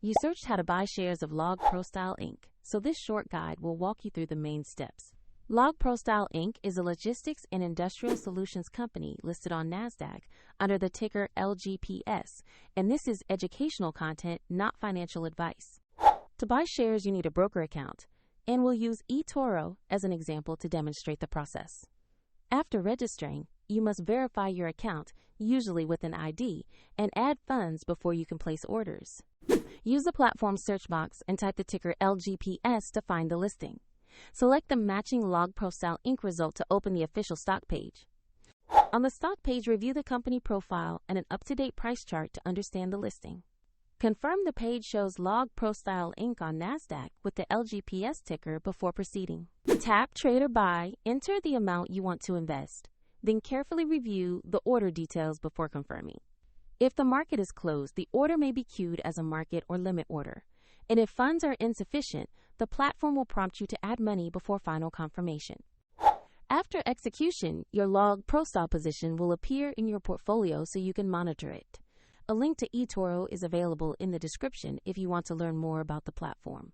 You searched how to buy shares of LogProstyle Inc., so this short guide will walk you through the main steps. LogProstyle Inc. is a logistics and industrial solutions company listed on NASDAQ under the ticker LGPS, and this is educational content, not financial advice. To buy shares, you need a broker account, and we'll use eToro as an example to demonstrate the process. After registering, you must verify your account, usually with an ID, and add funds before you can place orders. Use the platform search box and type the ticker LGPS to find the listing. Select the matching LogProstyle Inc. result to open the official stock page. On the stock page, review the company profile and an up-to-date price chart to understand the listing. Confirm the page shows LogProstyle Inc. on NASDAQ with the LGPS ticker before proceeding. Tap Trade or Buy, enter the amount you want to invest, then carefully review the order details before confirming. If the market is closed, the order may be queued as a market or limit order. And if funds are insufficient, the platform will prompt you to add money before final confirmation. After execution, your LogProstyle position will appear in your portfolio so you can monitor it. A link to eToro is available in the description if you want to learn more about the platform.